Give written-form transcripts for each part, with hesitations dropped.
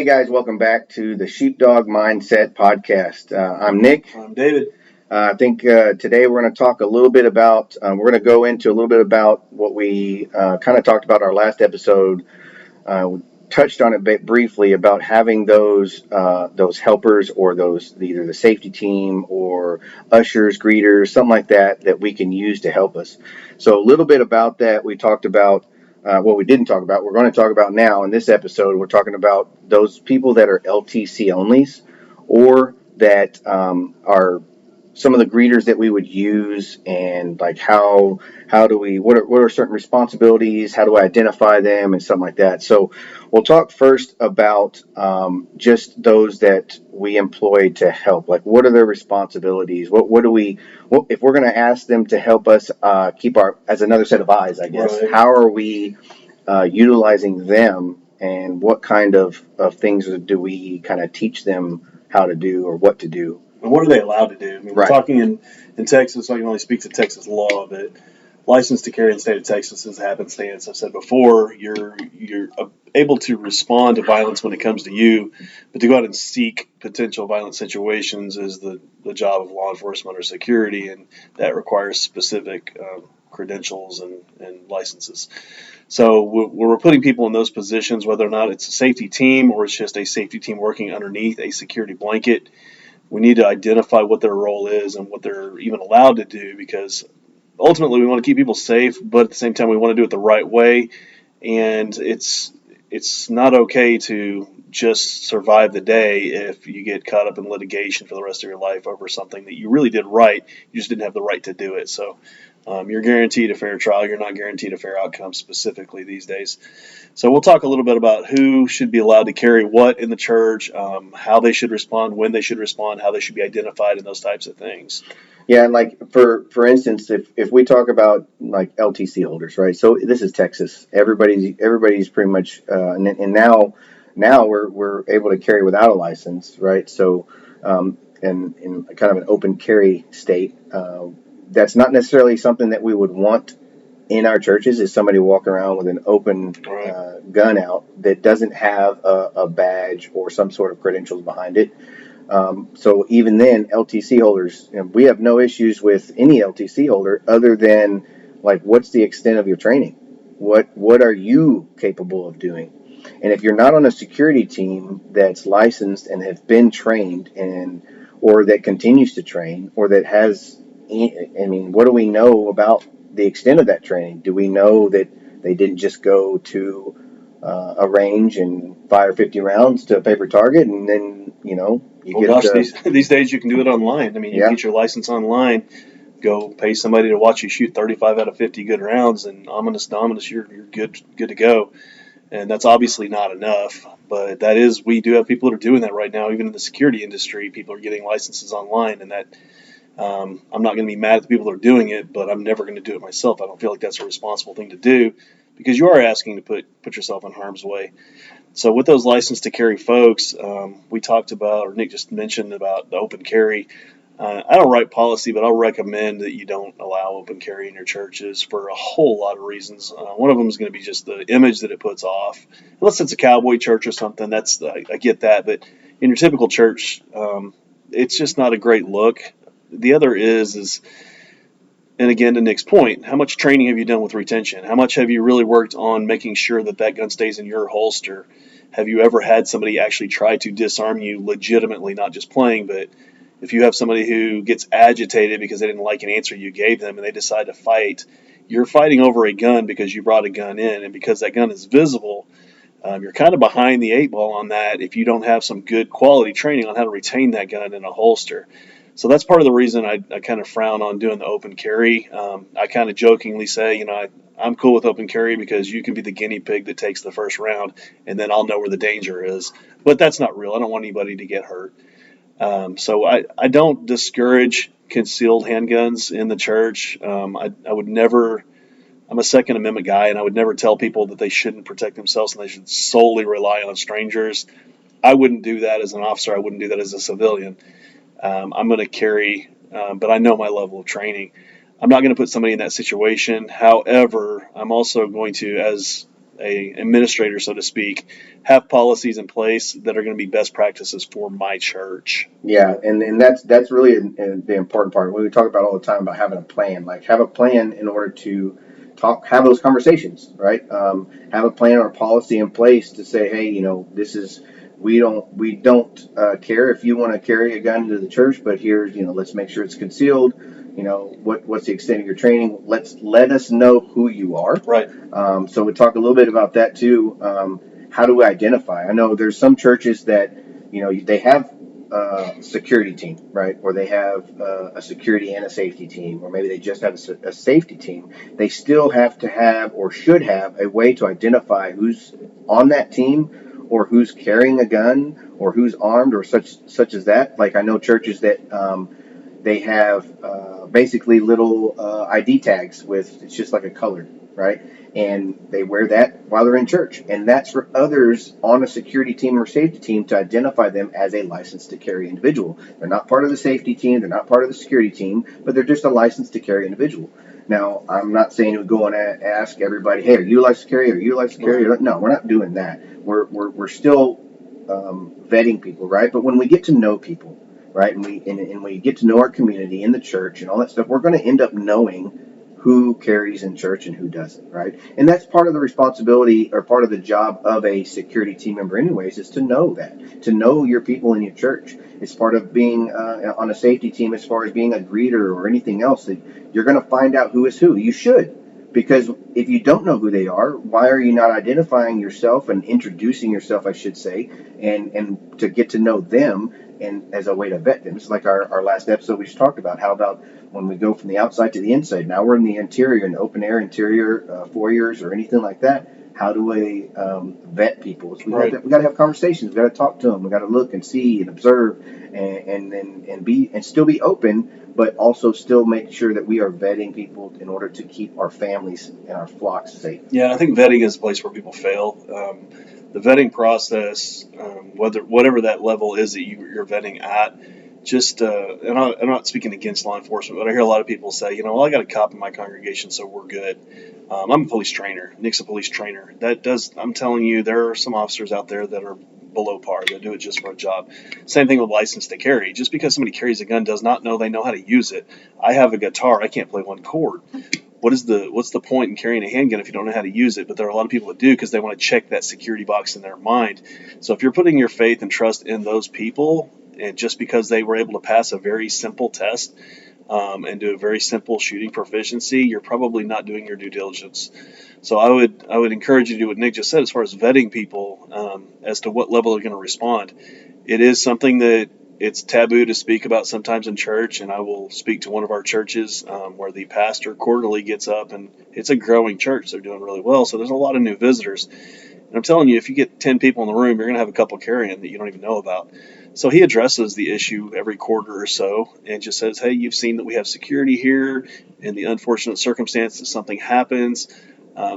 Hey guys, welcome back to the Sheepdog Mindset Podcast. I'm Nick. I'm David. I think today we're going to talk a little bit about, we're going to go into a little bit about what we kind of talked about our last episode. We touched on it briefly about having those helpers or those either the safety team or ushers, greeters, something like that we can use to help us. So a little bit about that. We talked about what we didn't talk about, we're going to talk about now in this episode. We're talking about those people that are LTC onlys or that are some of the greeters that we would use, and like how do we what are certain responsibilities, how do I identify them, and something like that. So we'll talk first about just those that we employ to help. Like, what are their responsibilities? What do we if we're going to ask them to help us keep our, as another set of eyes, I guess, Right. how are we utilizing them, and what kind of things do we kind of teach them how to do or what to do? And what are they allowed to do? I mean, we're Right. talking in Texas, so I can only speak to Texas law, but license to carry in the state of Texas is happenstance. I've said before, you're able to respond to violence when it comes to you, but to go out and seek potential violent situations is the job of law enforcement or security, and that requires specific credentials and licenses. So we're putting people in those positions, whether or not it's a safety team or it's just a safety team working underneath a security blanket. We need to identify what their role is and what they're even allowed to do, because ultimately we want to keep people safe, but at the same time we want to do it the right way. And it's not okay to just survive the day if you get caught up in litigation for the rest of your life over something that you really did right. You just didn't have the right to do it. So you're guaranteed a fair trial. You're not guaranteed a fair outcome specifically these days. So we'll talk a little bit about who should be allowed to carry what in the church, how they should respond, when they should respond, how they should be identified, and those types of things. Yeah, and like for instance, if we talk about like LTC holders, right? So this is Texas. Everybody's pretty much, and now we're able to carry without a license, right? So, in kind of an open carry state, that's not necessarily something that we would want in our churches. Is somebody walking around with an open gun out that doesn't have a badge or some sort of credentials behind it. So even then, LTC holders, we have no issues with any LTC holder other than, like, what's the extent of your training? What are you capable of doing? And if you're not on a security team that's licensed and have been trained, or that continues to train, or that has, I mean, what do we know about the extent of that training? Do we know that they didn't just go to a range and fire 50 rounds to a paper target, and then, These days you can do it online. I mean, you can get your license online, go pay somebody to watch you shoot 35 out of 50 good rounds, and ominous, you're good to go. And that's obviously not enough, but we do have people that are doing that right now. Even in the security industry, people are getting licenses online, and that I'm not going to be mad at the people that are doing it, but I'm never going to do it myself. I don't feel like that's a responsible thing to do, because you are asking to put yourself in harm's way. So with those license to carry folks, we talked about, or Nick just mentioned about the open carry. I don't write policy, but I'll recommend that you don't allow open carry in your churches for a whole lot of reasons. One of them is going to be just the image that it puts off. Unless it's a cowboy church or something, I get that. But in your typical church, it's just not a great look. The other is, and again, to Nick's point, how much training have you done with retention? How much have you really worked on making sure that gun stays in your holster? Have you ever had somebody actually try to disarm you legitimately, not just playing, but if you have somebody who gets agitated because they didn't like an answer you gave them and they decide to fight, you're fighting over a gun because you brought a gun in, and because that gun is visible, you're kind of behind the eight ball on that if you don't have some good quality training on how to retain that gun in a holster. So that's part of the reason I kind of frown on doing the open carry. I kind of jokingly say, I'm cool with open carry because you can be the guinea pig that takes the first round, and then I'll know where the danger is. But that's not real. I don't want anybody to get hurt. So I don't discourage concealed handguns in the church. I would never. I'm a Second Amendment guy, and I would never tell people that they shouldn't protect themselves and they should solely rely on strangers. I wouldn't do that as an officer. I wouldn't do that as a civilian. I'm going to carry, but I know my level of training. I'm not going to put somebody in that situation. However, I'm also going to, as a administrator, so to speak, have policies in place that are going to be best practices for my church. Yeah, and that's really the important part. We talk about all the time about having a plan. Like have a plan in order to have those conversations, right? Have a plan or a policy in place to say, hey, this is we don't care if you want to carry a gun into the church, but here's let's make sure it's concealed. What's the extent of your training? Let us know who you are. Right. So we talk a little bit about that too. How do we identify? I know there's some churches that they have security team, right? Or they have a security and a safety team, or maybe they just have a safety team. They still have to have or should have a way to identify who's on that team or who's carrying a gun or who's armed or such as that. Like I know churches that they have basically little ID tags with it's just like a color, right? And they wear that while they're in church. And that's for others on a security team or safety team to identify them as a licensed to carry individual. They're not part of the safety team, they're not part of the security team, but they're just a licensed to carry individual. Now, I'm not saying we go and ask everybody, hey, are you licensed to carry? Are you licensed to carry? No, we're not doing that. We're still vetting people, right? But when we get to know people, right, and we get to know our community in the church and all that stuff, we're going to end up knowing who carries in church and who doesn't, right? And that's part of the responsibility or part of the job of a security team member anyways, is to know that, to know your people in your church. It's part of being on a safety team as far as being a greeter or anything else, that you're going to find out who is who. You should, because if you don't know who they are, why are you not identifying yourself and introducing yourself, I should say, and to get to know them and as a way to vet them. It's like our last episode we just talked about. How about when we go from the outside to the inside? Now we're in the interior, in the open air interior foyers or anything like that. How do we vet people? We got to have conversations. We got to talk to them. We got to look and see and observe, and still be open, but also still make sure that we are vetting people in order to keep our families and our flocks safe. Yeah, I think vetting is a place where people fail. The vetting process, whatever that level is that you're vetting at, and I'm not speaking against law enforcement, but I hear a lot of people say, well, I got a cop in my congregation, so we're good. I'm a police trainer. Nick's a police trainer. I'm telling you, there are some officers out there that are below par. They do it just for a job. Same thing with license to carry. Just because somebody carries a gun does not know they know how to use it. I have a guitar. I can't play one chord. What's the point in carrying a handgun if you don't know how to use it? But there are a lot of people that do because they want to check that security box in their mind. So if you're putting your faith and trust in those people, and just because they were able to pass a very simple test and do a very simple shooting proficiency, you're probably not doing your due diligence. So I would encourage you to do what Nick just said as far as vetting people as to what level they're going to respond. It is something that it's taboo to speak about sometimes in church, and I will speak to one of our churches where the pastor quarterly gets up, and it's a growing church. They're doing really well, so there's a lot of new visitors. And I'm telling you, if you get 10 people in the room, you're going to have a couple carrying that you don't even know about. So he addresses the issue every quarter or so and just says, hey, you've seen that we have security here. In the unfortunate circumstance that something happens,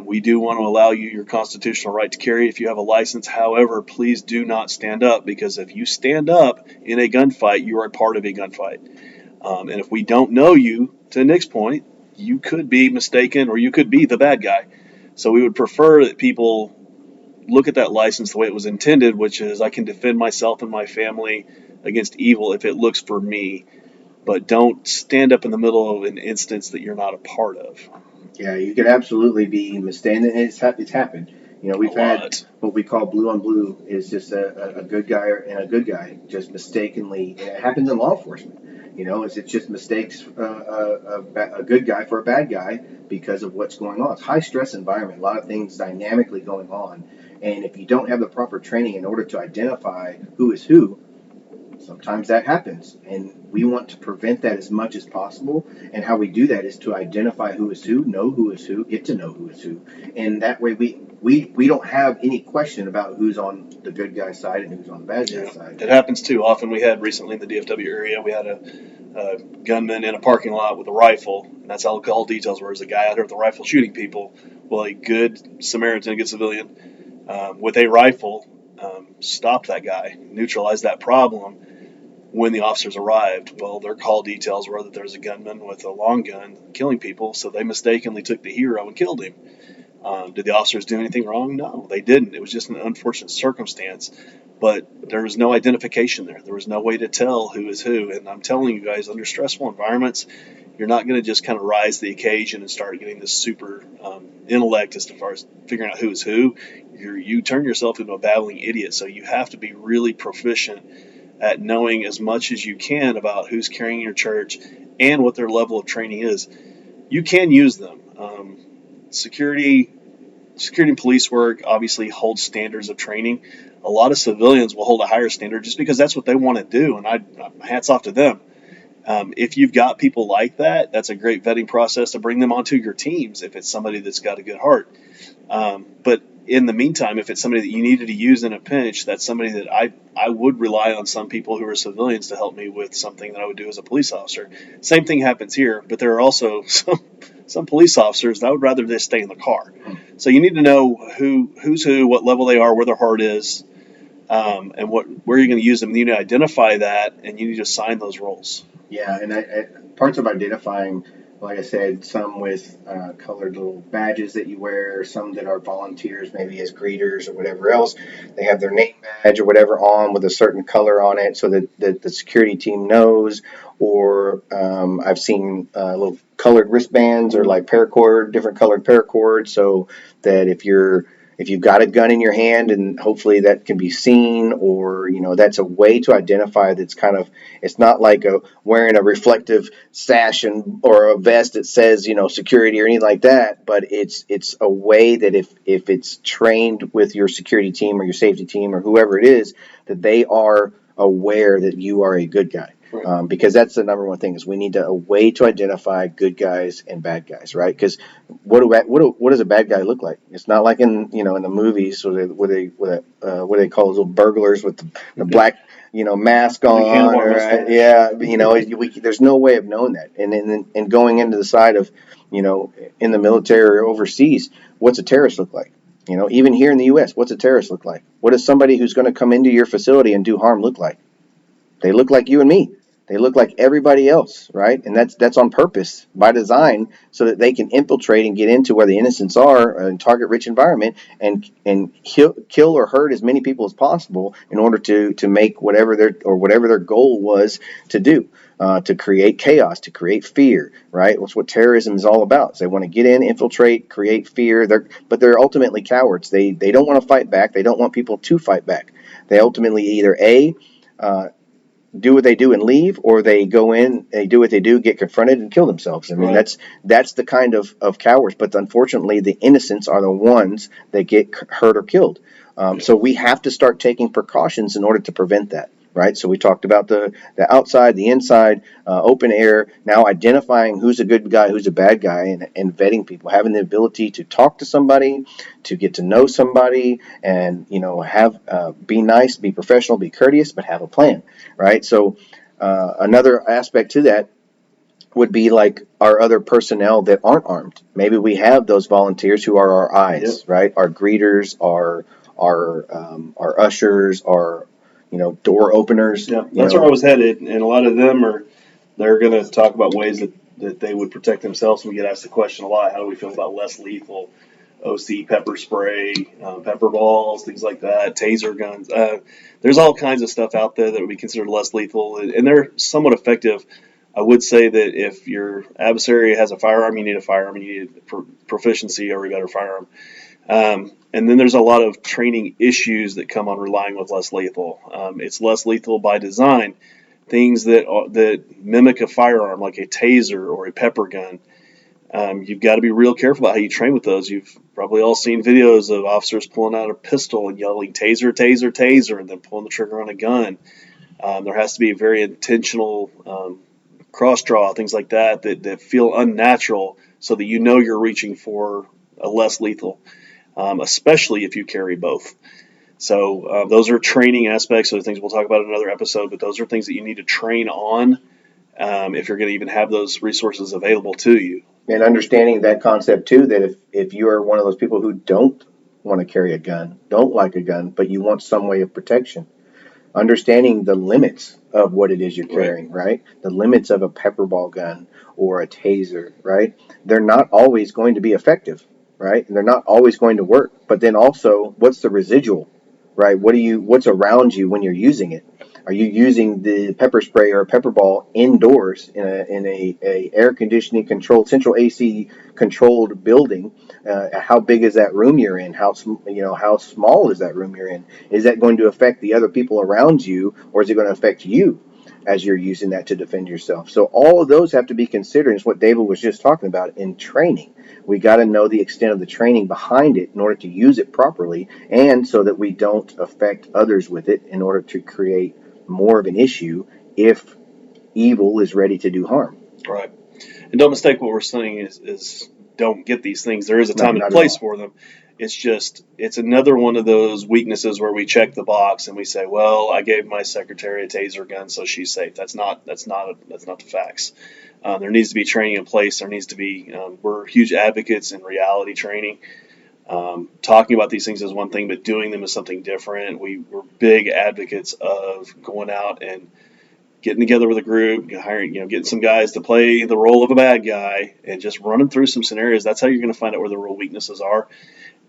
we do want to allow you your constitutional right to carry if you have a license. However, please do not stand up, because if you stand up in a gunfight, you are part of a gunfight. And if we don't know you, to Nick's point, you could be mistaken or you could be the bad guy. So we would prefer that people look at that license the way it was intended, which is I can defend myself and my family against evil if it looks for me, but don't stand up in the middle of an instance that you're not a part of. Yeah, you could absolutely be mistaken, and it's happened. We've had what we call blue on blue, is just a good guy and a good guy just mistakenly. And it happens in law enforcement. It's just mistakes a good guy for a bad guy because of what's going on. It's high stress environment, a lot of things dynamically going on, and if you don't have the proper training in order to identify who is who, sometimes that happens, and we want to prevent that as much as possible. And how we do that is to identify who is who, know who is who, get to know who is who, and that way we don't have any question about who's on the good guy side and who's on the bad guy side. It happens too often. We had recently in the DFW area, we had a gunman in a parking lot with a rifle, and that's all details were. There's a guy out there with a rifle shooting people. Well, a good Samaritan, a good civilian with a rifle stopped that guy, neutralized that problem. When the officers arrived, well, their call details were that there's a gunman with a long gun killing people, so they mistakenly took the hero and killed him. Did the officers do anything wrong? No, they didn't. It was just an unfortunate circumstance. But there was no identification there. There was no way to tell who is who. And I'm telling you guys, under stressful environments, you're not going to just kind of rise to the occasion and start getting this super intellect as far as figuring out who is who. You turn yourself into a babbling idiot. So you have to be really proficient at knowing as much as you can about who's carrying your church and what their level of training is. You can use them. Security and police work obviously holds standards of training. A lot of civilians will hold a higher standard just because that's what they want to do, and hats off to them. If you've got people like that, that's a great vetting process to bring them onto your teams if it's somebody that's got a good heart. But in the meantime, if it's somebody that you needed to use in a pinch, that's somebody that I would rely on some people who are civilians to help me with something that I would do as a police officer. Same thing happens here, but there are also some police officers that I would rather just stay in the car. So you need to know who's who, what level they are, where their heart is, and where you're going to use them. You need to identify that, and you need to assign those roles. Yeah, and parts of identifying, like I said, some with colored little badges that you wear, some that are volunteers, maybe as greeters or whatever else. They have their name badge or whatever on with a certain color on it so that the security team knows. Or I've seen little colored wristbands or like paracord, different colored paracord, so that if you've got a gun in your hand and hopefully that can be seen, or that's a way to identify. That's kind of, it's not like wearing a reflective sash or a vest that says security or anything like that, but it's a way that if it's trained with your security team or your safety team or whoever it is, that they are aware that you are a good guy. Right. Because that's the number one thing, is we need a way to identify good guys and bad guys, right? Because what does a bad guy look like? It's not like in the movies where they what they call those little burglars with the black mask on, right? Yeah, there's no way of knowing that. And going into the side of in the military or overseas, what's a terrorist look like? Even here in the U.S., what's a terrorist look like? What does somebody who's going to come into your facility and do harm look like? They look like you and me. They look like everybody else, right? And that's on purpose, by design, so that they can infiltrate and get into where the innocents are, in target-rich environment, and kill or hurt as many people as possible in order to make whatever their goal was to do, to create chaos, to create fear, right? That's what terrorism is all about. So they want to get in, infiltrate, create fear. But they're ultimately cowards. They don't want to fight back. They don't want people to fight back. They ultimately either do what they do and leave, or they go in, they do what they do, get confronted, and kill themselves. I mean, right. that's the kind of cowards. But unfortunately, the innocents are the ones that get hurt or killed. So we have to start taking precautions in order to prevent that. Right, so we talked about the outside, the inside, open air. Now identifying who's a good guy, who's a bad guy, and vetting people, having the ability to talk to somebody, to get to know somebody, and have be nice, be professional, be courteous, but have a plan. Right, so another aspect to that would be like our other personnel that aren't armed. Maybe we have those volunteers who are our eyes, Yep. right? Our greeters, our ushers, our door openers. Yeah, that's where I was headed, and a lot of them they're going to talk about ways that they would protect themselves. We get asked the question a lot: how do we feel about less lethal OC pepper spray, pepper balls, things like that, taser guns? There's all kinds of stuff out there that would be considered less lethal, and they're somewhat effective. I would say that if your adversary has a firearm, you need a firearm, and you need proficiency over a better firearm. And then there's a lot of training issues that come on relying with less lethal. It's less lethal by design. Things that mimic a firearm, like a taser or a pepper gun, you've got to be real careful about how you train with those. You've probably all seen videos of officers pulling out a pistol and yelling taser, taser, taser, and then pulling the trigger on a gun. There has to be a very intentional cross draw, things like that feel unnatural, so that you're reaching for a less lethal. Especially if you carry both. So those are training aspects of the things we'll talk about in another episode, but those are things that you need to train on if you're going to even have those resources available to you. And understanding that concept too, that if you are one of those people who don't want to carry a gun, don't like a gun, but you want some way of protection, understanding the limits of what it is you're carrying, right? The limits of a pepper ball gun or a taser, right? They're not always going to be effective. right? And they're not always going to work. But then also, what's the residual, right? What's around you when you're using it? Are you using the pepper spray or a pepper ball indoors in a air conditioning controlled central AC controlled building? How big is that room you're in? How small is that room you're in? Is that going to affect the other people around you, or is it going to affect you as you're using that to defend yourself? So all of those have to be considered. Is what David was just talking about in training. We got to know the extent of the training behind it in order to use it properly, and so that we don't affect others with it in order to create more of an issue if evil is ready to do harm. Right. And don't mistake what we're saying is don't get these things. There is a No, time and not at place all. for them. It's another one of those weaknesses where we check the box and we say, well, I gave my secretary a taser gun, so she's safe. That's not the facts. There needs to be training in place. There needs to be. We're huge advocates in reality training. Talking about these things is one thing, but doing them is something different. We're big advocates of going out and getting together with a group, hiring, getting some guys to play the role of a bad guy and just running through some scenarios. That's how you're going to find out where the real weaknesses are.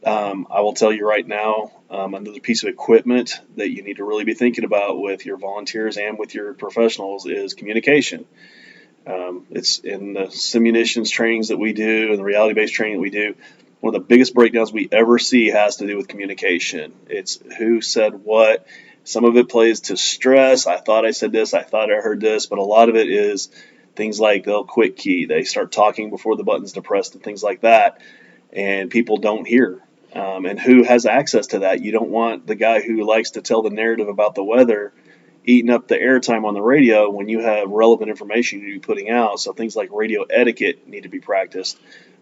I will tell you right now, another piece of equipment that you need to really be thinking about with your volunteers and with your professionals is communication. It's in the simulations trainings that we do and the reality-based training that we do. One of the biggest breakdowns we ever see has to do with communication. It's who said what. Some of it plays to stress. I thought I said this. I thought I heard this. But a lot of it is things like they'll quit key. They start talking before the button's depressed and things like that. And people don't hear. And who has access to that? You don't want the guy who likes to tell the narrative about the weather eating up the airtime on the radio when you have relevant information you need to be putting out. So things like radio etiquette need to be practiced.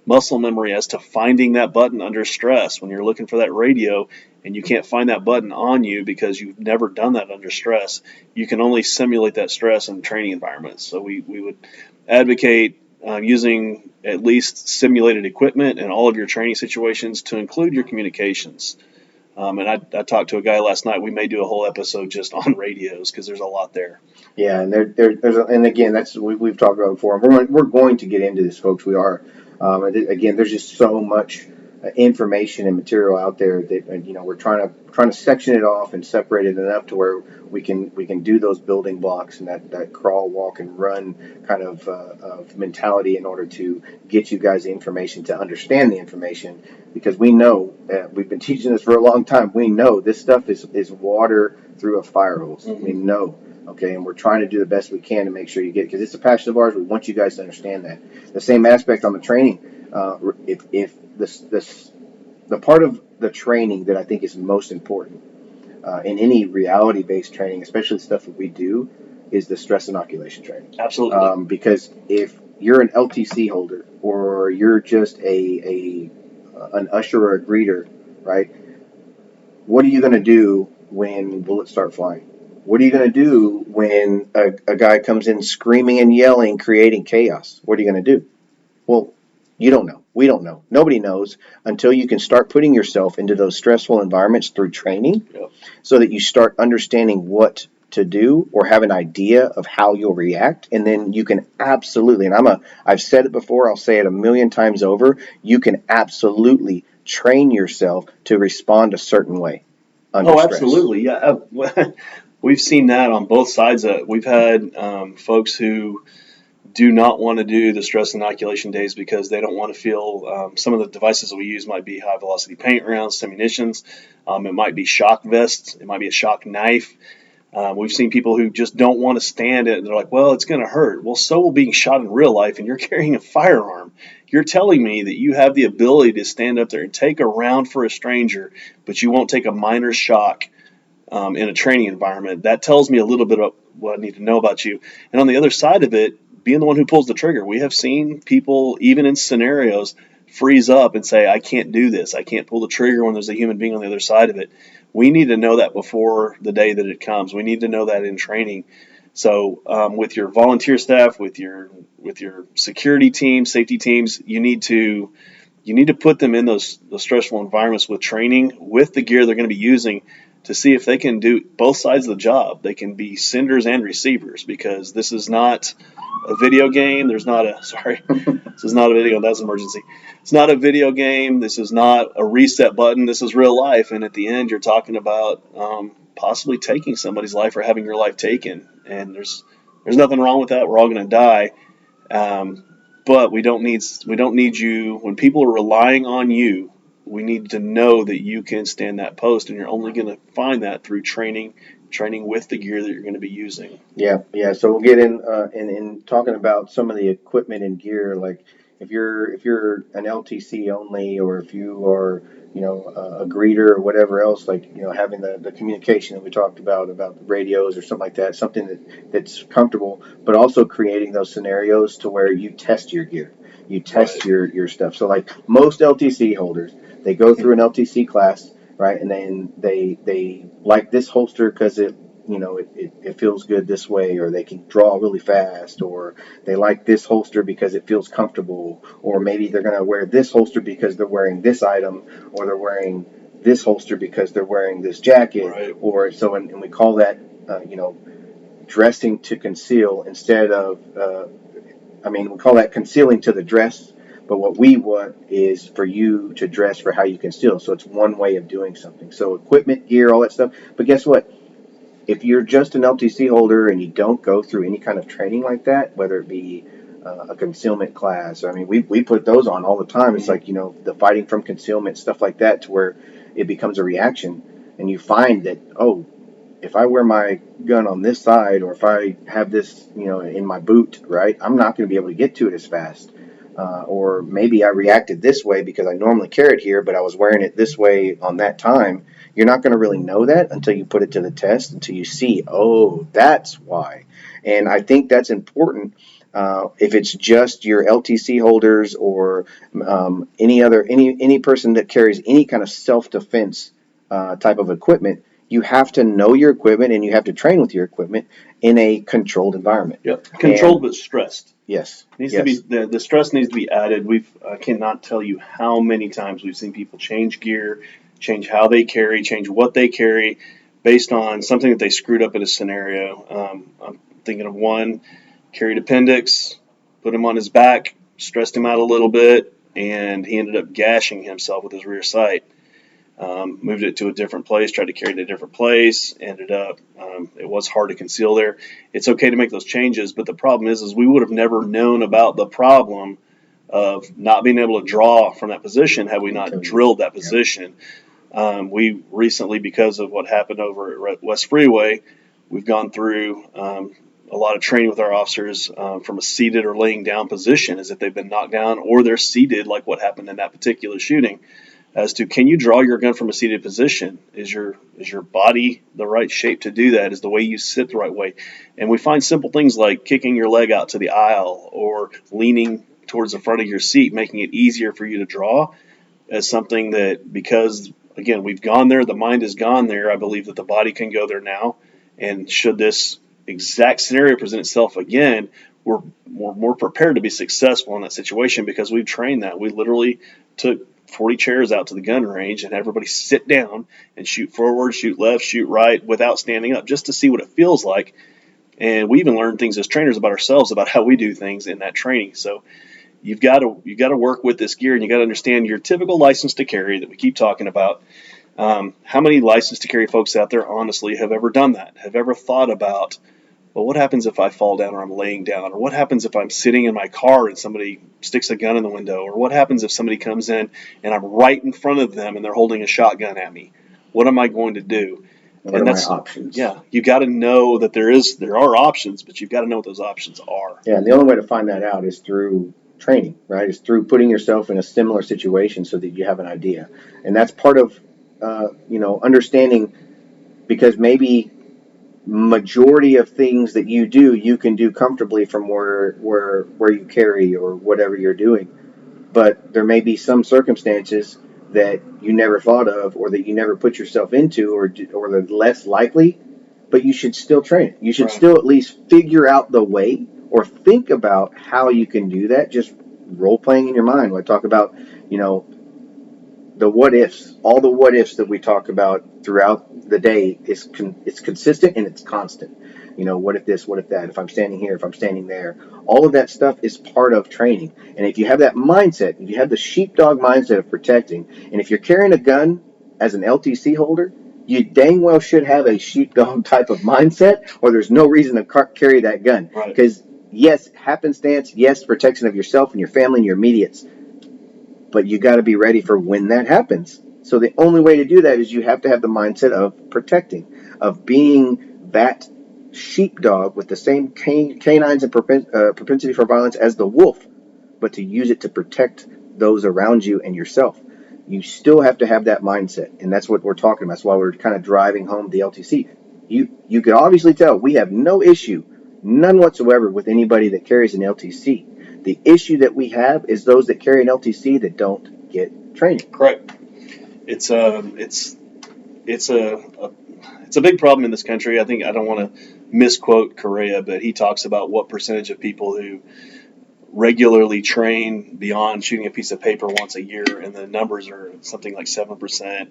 Muscle memory as to finding that button under stress when you're looking for that radio and you can't find that button on you because you've never done that under stress. You can only simulate that stress in training environments. So we would advocate using at least simulated equipment in all of your training situations to include your communications. And I talked to a guy last night. We may do a whole episode just on radios because there's a lot there. Yeah, and and again, we've talked about it before. We're going to get into this, folks. We are. Again, there's just so much information and material out there that we're trying to section it off and separate it enough to where we can do those building blocks and that crawl, walk, and run kind of mentality in order to get you guys the information to understand the information, because we know we've been teaching this for a long time. We know this stuff is water through a fire hose. Mm-hmm. We know. Okay, and we're trying to do the best we can to make sure you get it, because it's a passion of ours. We want you guys to understand that. The same aspect on the training. If the part of the training that I think is most important in any reality-based training, especially stuff that we do, is the stress inoculation training. Absolutely. Because if you're an LTC holder or you're just an usher or a greeter, right? What are you going to do when bullets start flying? What are you going to do when a guy comes in screaming and yelling, creating chaos? What are you going to do? Well, you don't know. We don't know. Nobody knows until you can start putting yourself into those stressful environments through training, Yep. so that you start understanding what to do or have an idea of how you'll react. And then you can absolutely, and I've said it before, I'll say it a million times over, you can absolutely train yourself to respond a certain way under stress. Absolutely. Yeah. We've seen that on both sides. We've had folks who do not want to do the stress inoculation days because they don't want to feel some of the devices that we use might be high velocity paint rounds, munitions. It might be shock vests. It might be a shock knife. We've seen people who just don't want to stand it. They're like, well, it's going to hurt. Well, so will being shot in real life, and you're carrying a firearm. You're telling me that you have the ability to stand up there and take a round for a stranger, but you won't take a minor shock in a training environment. That tells me a little bit of what I need to know about you. And on the other side of it, being the one who pulls the trigger, we have seen people, even in scenarios, freeze up and say, I can't do this. I can't pull the trigger when there's a human being on the other side of it. We need to know that before the day that it comes. We need to know that in training. So with your volunteer staff, with your security teams, safety teams, you need to put them in those stressful environments with training, with the gear they're going to be using, to see if they can do both sides of the job. They can be senders and receivers, because this is not a video game. There's not a sorry, this is not a video. That's an emergency. It's not a video game. This is not a reset button. This is real life. And at the end, you're talking about possibly taking somebody's life or having your life taken. And there's nothing wrong with that. We're all going to die. But we don't need you when people are relying on you. We need to know that you can stand that post, and you're only going to find that through training with the gear that you're going to be using. Yeah. So we'll get in talking about some of the equipment and gear. Like if you're an LTC only, or if you are a greeter or whatever else, like having the communication that we talked about the radios or something like that, something that's comfortable, but also creating those scenarios to where you test your gear, you test your stuff. So like most LTC holders, they go through an LTC class, right? And then they like this holster because it feels good this way, or they can draw really fast, or they like this holster because it feels comfortable, or maybe they're going to wear this holster because they're wearing this item, or they're wearing this holster because they're wearing this jacket, or so, and we call that dressing to conceal instead of we call that concealing to the dress. But what we want is for you to dress for how you conceal. So it's one way of doing something. So equipment, gear, all that stuff. But guess what? If you're just an LTC holder and you don't go through any kind of training like that, whether it be a concealment class, we put those on all the time. It's like, the fighting from concealment, stuff like that, to where it becomes a reaction. And you find that, if I wear my gun on this side, or if I have this, in my boot, right, I'm not going to be able to get to it as fast. Or maybe I reacted this way because I normally carry it here, but I was wearing it this way on that time. You're not going to really know that until you put it to the test, until you see, that's why. And I think that's important. If it's just your LTC holders, or any person that carries any kind of self-defense type of equipment, you have to know your equipment, and you have to train with your equipment in a controlled environment. Yep. Controlled but stressed. Yes. Needs to be the stress needs to be added. I cannot tell you how many times we've seen people change gear, change how they carry, change what they carry, based on something that they screwed up in a scenario. I'm thinking of one carried appendix, put him on his back, stressed him out a little bit, and he ended up gashing himself with his rear sight. Moved it to a different place, tried to carry it to a different place, ended up, it was hard to conceal there. It's okay to make those changes, but the problem is we would have never known about the problem of not being able to draw from that position had we not drilled that position. We recently, because of what happened over at West Freeway, we've gone through a lot of training with our officers from a seated or laying down position, as if they've been knocked down or they're seated, like what happened in that particular shooting. As to, can you draw your gun from a seated position? Is your body the right shape to do that? Is the way you sit the right way? And we find simple things like kicking your leg out to the aisle, or leaning towards the front of your seat, making it easier for you to draw, as something that, because, again, we've gone there, the mind has gone there, I believe that the body can go there now. And should this exact scenario present itself again, we're more prepared to be successful in that situation, because we've trained that. We literally took 40 chairs out to the gun range and everybody sit down and shoot forward, shoot left, shoot right without standing up, just to see what it feels like. And we even learned things as trainers about ourselves, about how we do things in that training. So you've got to work with this gear, and you got to understand your typical license to carry that we keep talking about. How many license to carry folks out there honestly have ever done that? Have ever thought about, well, what happens if I fall down, or I'm laying down? Or what happens if I'm sitting in my car and somebody sticks a gun in the window? Or what happens if somebody comes in and I'm right in front of them and they're holding a shotgun at me? What am I going to do? What are my options? Yeah, you got to know that there are options, but you've got to know what those options are. Yeah, and the only way to find that out is through training, right? It's through putting yourself in a similar situation so that you have an idea. And that's part of, understanding, because maybe majority of things that you can do comfortably from where you carry, or whatever you're doing. But there may be some circumstances that you never thought of, or that you never put yourself into, or they're less likely, but you should still train it. You should still at least figure out the way, or think about how you can do that. Just role playing in your mind. When I talk about, the what ifs, all the what ifs that we talk about throughout the day, it's consistent and it's constant. What if this, what if that, if I'm standing here, if I'm standing there. All of that stuff is part of training. And if you have that mindset, if you have the sheepdog mindset of protecting, and if you're carrying a gun as an LTC holder, you dang well should have a sheepdog type of mindset, or there's no reason to carry that gun. Right. Because, yes, happenstance, yes, protection of yourself and your family and your immediates, but you got to be ready for when that happens. So the only way to do that is you have to have the mindset of protecting, of being that sheepdog with the same canines and propensity for violence as the wolf, but to use it to protect those around you and yourself. You still have to have that mindset, and that's what we're talking about. That's why we're kind of driving home the LTC. You can obviously tell we have no issue, none whatsoever, with anybody that carries an LTC. The issue that we have is those that carry an LTC that don't get training. Correct. It's a big problem in this country. I think I don't want to misquote Correa, but he talks about what percentage of people who regularly train beyond shooting a piece of paper once a year, and the numbers are something like 7%,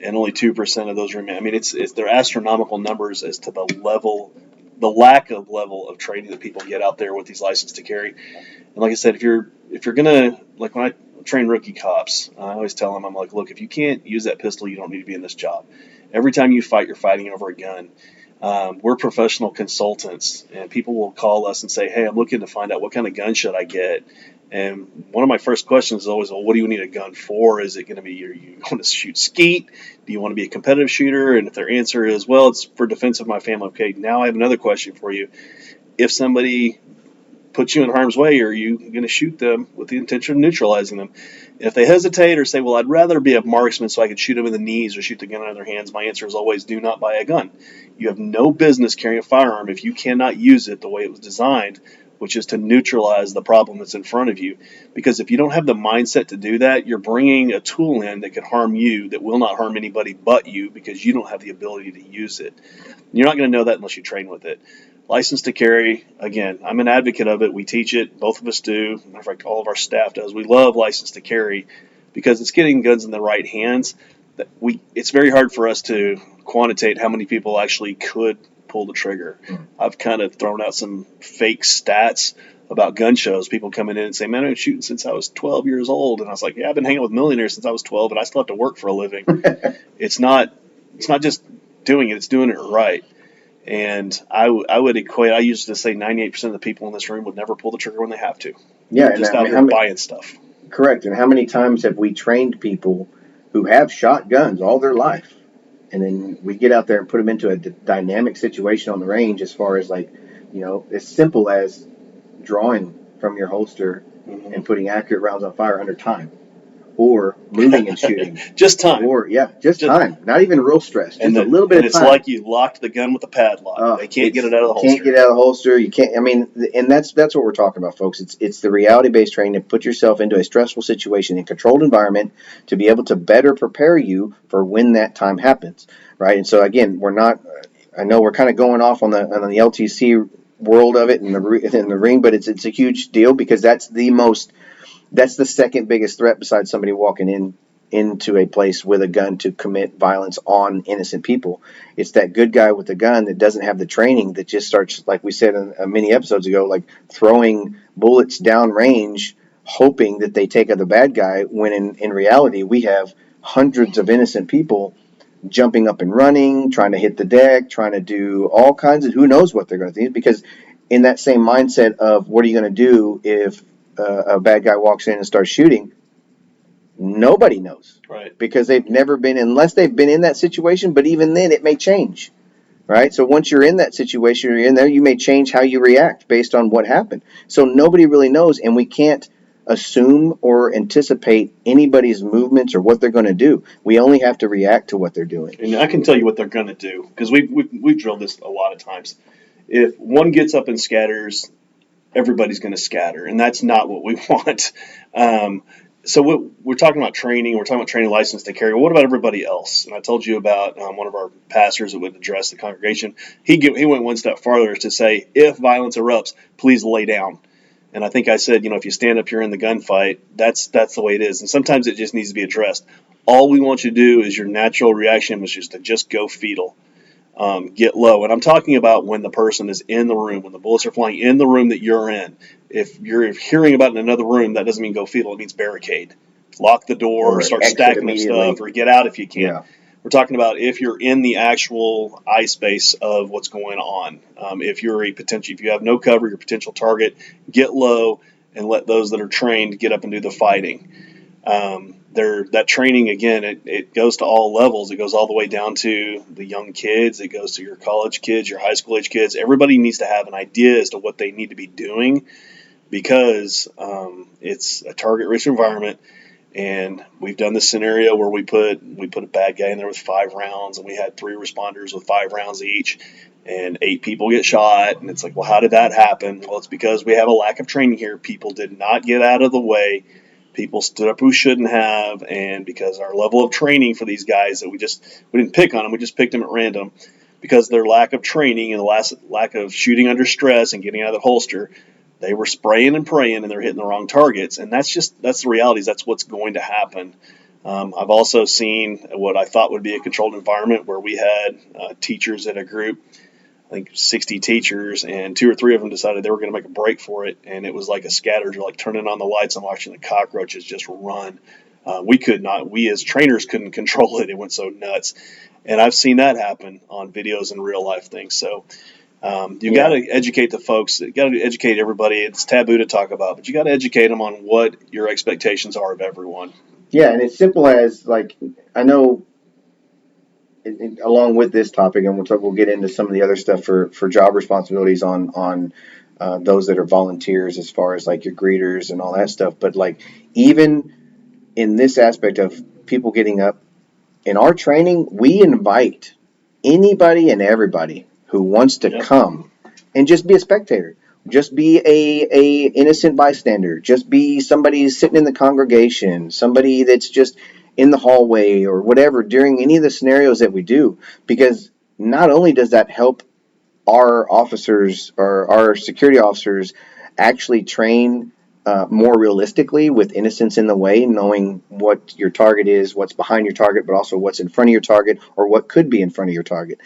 and only 2% of those remain. I mean, they're astronomical numbers as to the lack of level of training that people get out there with these licenses to carry. And like I said, if you're gonna, like when I train rookie cops, I always tell them, I'm like, look, if you can't use that pistol, you don't need to be in this job. Every time you fight, you're fighting over a gun. We're professional consultants, and people will call us and say, hey, I'm looking to find out what kind of gun should I get. And one of my first questions is always, well, what do you need a gun for? Is it going to be, are you going to shoot skeet? Do you want to be a competitive shooter? And if their answer is, well, it's for defense of my family. Okay, now I have another question for you. If somebody puts you in harm's way, are you going to shoot them with the intention of neutralizing them? If they hesitate or say, well, I'd rather be a marksman so I could shoot them in the knees or shoot the gun out of their hands, my answer is always, do not buy a gun. You have no business carrying a firearm if you cannot use it the way it was designed, which is to neutralize the problem that's in front of you. Because if you don't have the mindset to do that, you're bringing a tool in that could harm you, that will not harm anybody but you, because you don't have the ability to use it. You're not going to know that unless you train with it. License to carry, again, I'm an advocate of it. We teach it. Both of us do. Matter of fact, all of our staff does. We love license to carry because it's getting guns in the right hands. It's very hard for us to quantitate how many people actually could pull the trigger. I've kind of thrown out some fake stats about gun shows. People coming in and saying, man, I've been shooting since I was 12 years old. And I was like, yeah, I've been hanging with millionaires since I was 12, and I still have to work for a living. It's not just doing it, it's doing it right. And I would equate, I used to say 98% of the people in this room would never pull the trigger when they have to. Yeah, They're just out here buying stuff. Correct. And how many times have we trained people who have shot guns all their life? And then we get out there and put them into a dynamic situation on the range, as far as as simple as drawing from your holster and putting accurate rounds on fire under time. Or moving and shooting. Just time. Or, just time. Not even real stress. Just a little bit of time. And it's like you locked the gun with a padlock. They can't get it out of the holster. Can't get it out of the holster. You can't. I mean, and that's what we're talking about, folks. It's the reality-based training to put yourself into a stressful situation in a controlled environment to be able to better prepare you for when that time happens, right? And so, again, we're not. I know we're kind of going off on the LTC world of it in the ring, but it's a huge deal, because that's the second biggest threat besides somebody walking into a place with a gun to commit violence on innocent people. It's that good guy with the gun that doesn't have the training, that just starts, like we said many episodes ago, like throwing bullets down range, hoping that they take out the bad guy, when in reality we have hundreds of innocent people jumping up and running, trying to hit the deck, trying to do all kinds of, who knows what they're going to do, because in that same mindset of what are you going to do if a bad guy walks in and starts shooting, nobody knows, right? Because they've never been, unless they've been in that situation. But even then, it may change, right? So once you're in that situation, you're in there, you may change how you react based on what happened. So nobody really knows, and we can't assume or anticipate anybody's movements or what they're going to do. We only have to react to what they're doing. And I can tell you what they're going to do, because we've drilled this a lot of times. If one gets up and scatters, everybody's going to scatter, and that's not what we want. So we're talking about training. We're talking about training license to carry. What about everybody else? And I told you about one of our pastors that would address the congregation. He went one step farther to say, if violence erupts, please lay down. And I think I said, if you stand up here in the gunfight, that's the way it is. And sometimes it just needs to be addressed. All we want you to do is your natural reaction was just to go fetal. get low. And I'm talking about when the person is in the room, when the bullets are flying in the room that you're in. If you're hearing about in another room, that doesn't mean go fetal. It means barricade. Lock the door, Or start exit stacking up immediately. stuff, or get out if you can. Yeah. We're talking about if you're in the actual eye space of what's going on. If you're if you have no cover, your potential target, get low and let those that are trained get up and do the fighting. That training, again, it goes to all levels. It goes all the way down to the young kids. It goes to your college kids, your high school age kids. Everybody needs to have an idea as to what they need to be doing, because it's a target-rich environment. And we've done this scenario where we put a bad guy in there with 5 rounds, and we had 3 responders with 5 rounds each, and 8 people get shot. And it's like, well, how did that happen? Well, it's because we have a lack of training here. People did not get out of the way. People stood up who shouldn't have, and because our level of training for these guys, that we didn't pick on them, we just picked them at random, because their lack of training and the lack of shooting under stress and getting out of the holster, they were spraying and praying, and they're hitting the wrong targets. And that's the realities. That's what's going to happen. I've also seen what I thought would be a controlled environment where we had teachers in a group, I think 60 teachers, and 2 or 3 of them decided they were going to make a break for it, and it was like a scavenger, like turning on the lights and watching the cockroaches just run. We as trainers couldn't control it. It went so nuts. And I've seen that happen on videos and real life things. So you got to educate the folks. You got to educate everybody. It's taboo to talk about, but you got to educate them on what your expectations are of everyone. Yeah, and it's simple as, like, I know, along with this topic, and we'll get into some of the other stuff for job responsibilities on those that are volunteers, as far as like your greeters and all that stuff. But like, even in this aspect of people getting up in our training, we invite anybody and everybody who wants to come and just be a spectator. Just be a innocent bystander. Just be somebody sitting in the congregation, somebody that's just in the hallway or whatever during any of the scenarios that we do. Because not only does that help our officers or our security officers actually train more realistically with innocence in the way, knowing what your target is, what's behind your target, but also what's in front of your target or what could be in front of your target,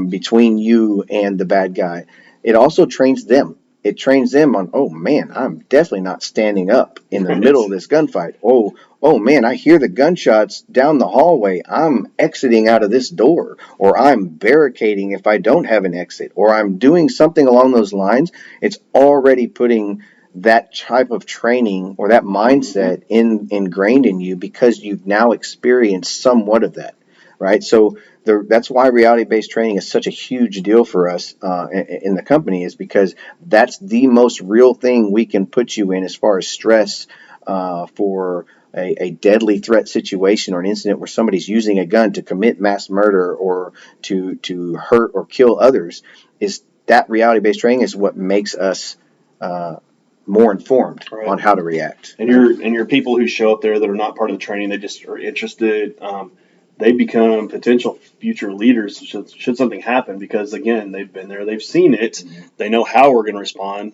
between you and the bad guy. It also trains them. It trains them on, oh man, I'm definitely not standing up in the middle of this gunfight. Oh man, I hear the gunshots down the hallway. I'm exiting out of this door, or I'm barricading if I don't have an exit, or I'm doing something along those lines. It's already putting that type of training or that mindset ingrained in you, because you've now experienced somewhat of that, right? So that's why reality-based training is such a huge deal for us in the company, is because that's the most real thing we can put you in as far as stress for a deadly threat situation, or an incident where somebody's using a gun to commit mass murder or to hurt or kill others. Is that reality-based training is what makes us more informed on how to react. And your people who show up there that are not part of the training, they just are interested. They become potential future leaders should something happen, because again, they've been there, they've seen it, they know how we're going to respond.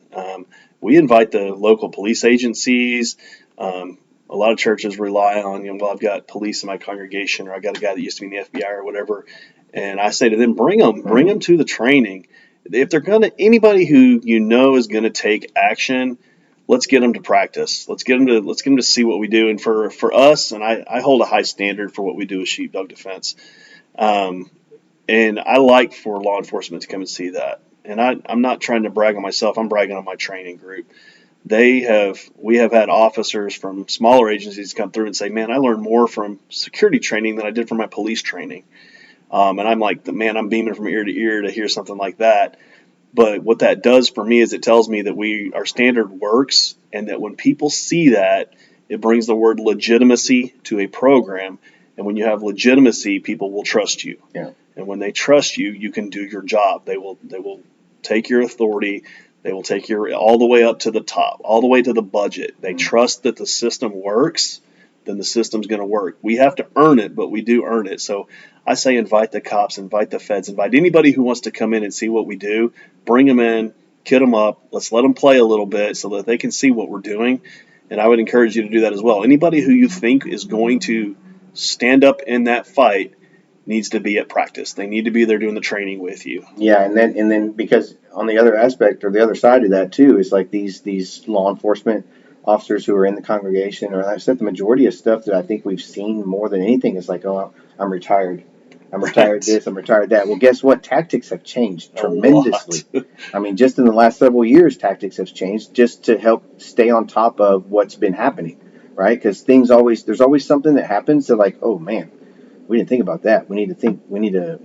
We invite the local police agencies. A lot of churches rely on, well, I've got police in my congregation, or I've got a guy that used to be in the FBI or whatever, and I say to them, bring them to the training. If they're anybody who is going to take action, let's get them to practice. Let's get them to see what we do. And for us, and I hold a high standard for what we do with Sheepdog Defense. And I like for law enforcement to come and see that. And I'm not trying to brag on myself. I'm bragging on my training group. We have had officers from smaller agencies come through and say, man, I learned more from security training than I did from my police training. And I'm like, man, I'm beaming from ear to ear to hear something like that. But what that does for me is it tells me that our standard works, and that when people see that, it brings the word legitimacy to a program. And when you have legitimacy, people will trust you. Yeah. And when they trust you, you can do your job. They will take your authority. They will take all the way up to the top, all the way to the budget. They trust that the system works, then the system's going to work. We have to earn it, but we do earn it. So I say invite the cops, invite the feds, invite anybody who wants to come in and see what we do. Bring them in, kit them up. Let's let them play a little bit so that they can see what we're doing. And I would encourage you to do that as well. Anybody who you think is going to stand up in that fight, needs to be at practice. They need to be there doing the training with you. Yeah, and then because on the other aspect or the other side of that too is like these law enforcement officers who are in the congregation, or I've said the majority of stuff that I think we've seen more than anything is like, oh, I'm retired. I'm retired this, I'm retired that. Well, guess what? Tactics have changed tremendously. I mean, just in the last several years, tactics have changed just to help stay on top of what's been happening, right? Because there's always something that happens that like, oh man, we didn't think about that. We need to,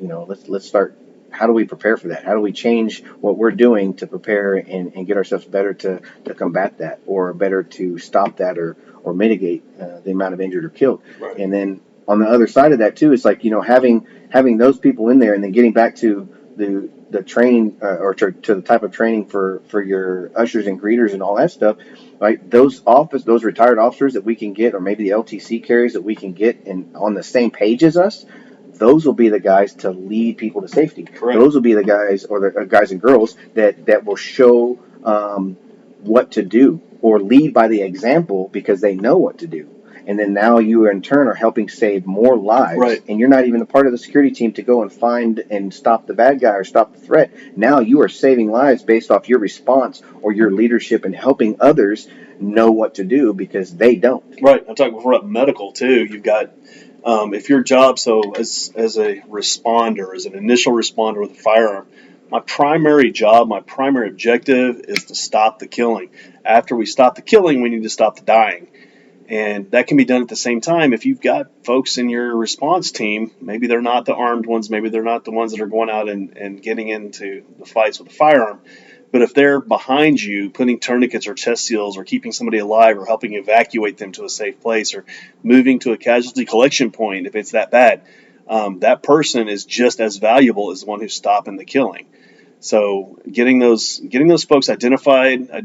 let's start. How do we prepare for that? How do we change what we're doing to prepare and get ourselves better to combat that, or better to stop that, or mitigate the amount of injured or killed? Right. And then on the other side of that too, it's like, having those people in there, and then getting back to the training, or to the type of training for your ushers and greeters and all that stuff. Right, those retired officers that we can get, or maybe the LTC carriers that we can get and on the same page as us, those will be the guys to lead people to safety. Correct. Those will be the guys, or the guys and girls that will show what to do, or lead by the example because they know what to do. And then now you in turn are helping save more lives, right. And you're not even a part of the security team to go and find and stop the bad guy or stop the threat. Now you are saving lives based off your response or your leadership and helping others know what to do because they don't. Right. I'm talking before about medical too. You've got if your job, so as a responder, as an initial responder with a firearm, my primary job, my primary objective is to stop the killing. After we stop the killing, we need to stop the dying. And that can be done at the same time. If you've got folks in your response team, maybe they're not the armed ones, maybe they're not the ones that are going out and getting into the fights with a firearm. But if they're behind you, putting tourniquets or chest seals or keeping somebody alive or helping evacuate them to a safe place or moving to a casualty collection point, if it's that bad, that person is just as valuable as the one who's stopping the killing. So getting those folks identifying, I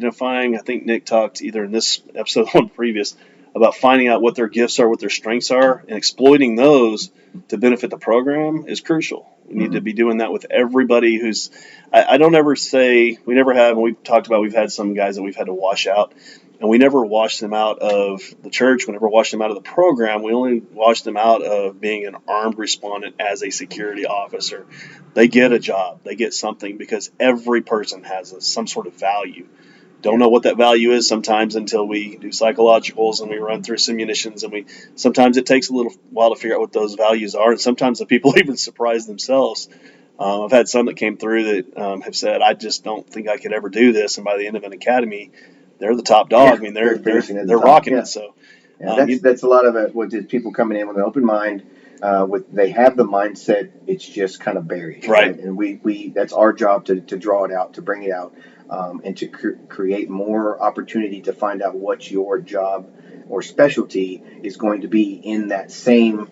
think Nick talked either in this episode or one previous about finding out what their gifts are, what their strengths are, and exploiting those to benefit the program is crucial. We need to be doing that with everybody who's, I don't ever say, we never have, and we've talked about, we've had some guys that we've had to wash out, and we never washed them out of the church, we never washed them out of the program, we only washed them out of being an armed respondent as a security officer. They get a job, they get something, because every person has some sort of value. Don't know what that value is sometimes until we do psychologicals and we run through simulations, and sometimes it takes a little while to figure out what those values are, and sometimes the people even surprise themselves. I've had some that came through that have said, I just don't think I could ever do this, and by the end of an academy, they're the top dog. Yeah, I mean, they're rocking it. So that's a lot of it. What is people coming in with an open mind? They have the mindset. It's just kind of buried, right? And we that's our job to draw it out, to bring it out, and to create more opportunity to find out what your job or specialty is going to be in that same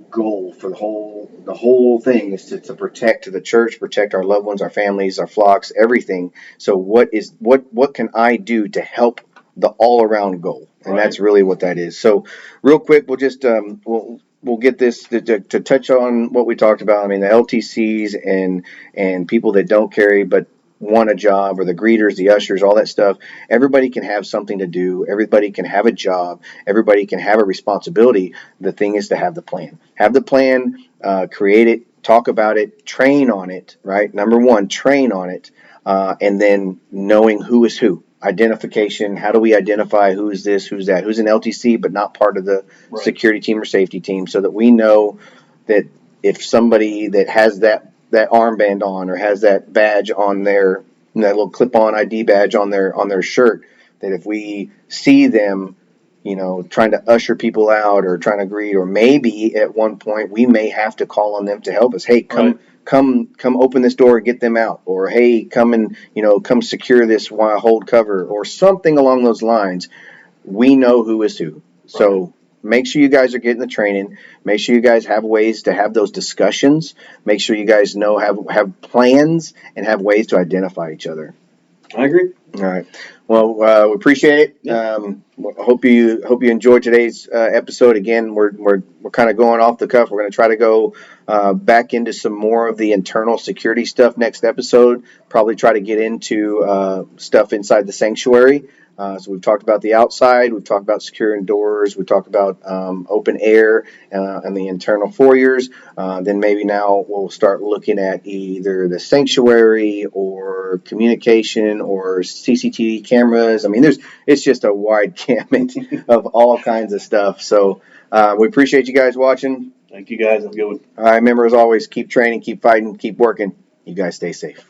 goal for the whole thing is to protect the church, protect our loved ones, our families, our flocks, everything. So what can I do to help the all around goal? And that's really what that is. So real quick, we'll just we'll get this to touch on what we talked about. I mean, the LTCs and people that don't carry but want a job, or the greeters, the ushers, all that stuff. Everybody can have something to do. Everybody can have a job. Everybody can have a responsibility. The thing is to have the plan. Have the plan, create it, talk about it, train on it, right? Number one, train on it, and then knowing who is who. Identification. How do we identify who's this, who's that, who's an LTC but not part of the security team or safety team, so that we know that if somebody that has that armband on, or has that badge on that little clip-on ID badge on their shirt, that if we see them, trying to usher people out or trying to greet, or maybe at one point we may have to call on them to help us. Hey, come open this door and get them out, or hey, come secure this while I hold cover, or something along those lines. We know who is who. So make sure you guys are getting the training. Make sure you guys have ways to have those discussions. Make sure you guys have plans and have ways to identify each other. I agree. All right. Well, we appreciate it. Yeah. Hope you enjoyed today's episode. Again, we're kind of going off the cuff. We're going to try to go back into some more of the internal security stuff next episode. Probably try to get into stuff inside the sanctuary. So we've talked about the outside, we've talked about securing doors, we've talked about open air and the internal foyers. Then maybe now we'll start looking at either the sanctuary or communication or CCTV cameras. I mean, it's just a wide gamut of all kinds of stuff. So we appreciate you guys watching. Thank you guys. Have a good one. All right, remember as always, keep training, keep fighting, keep working. You guys stay safe.